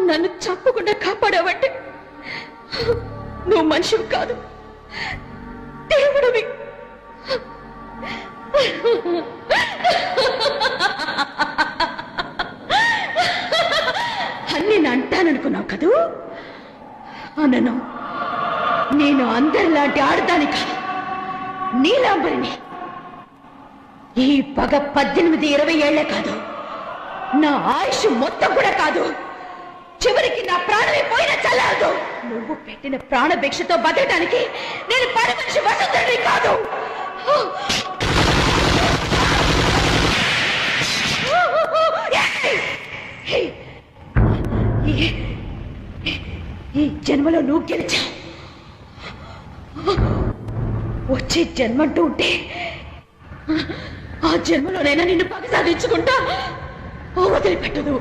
నన్ను చంపకుండా కాపాడావంటే నువ్వు మనిషివి కాదు, దేవుడివి. అని నేను అంటాననుకున్నావు కదూ? అనను. నేను అందరిలాంటి ఆడదాని కాదు, నీలాంబరిని. ఈ పగ 18-20 ఏళ్లే కాదు, నా ఆయుష్ మొత్తం కూడా కాదు. చివరికి నా ప్రాణమే పోయినా చల్లారదు. నువ్వు పెట్టిన ప్రాణభిక్షతో బతకడానికి నేను పని మనిషి వసుంధరని కాదు. ఈ జన్మలో నువ్వు గెలిచావు. వచ్చే జన్మంటూ ఉంటే ఆ జన్మలోనైనా నిన్ను పగ సాధించుకుంటా. వదిలిపెట్టదు.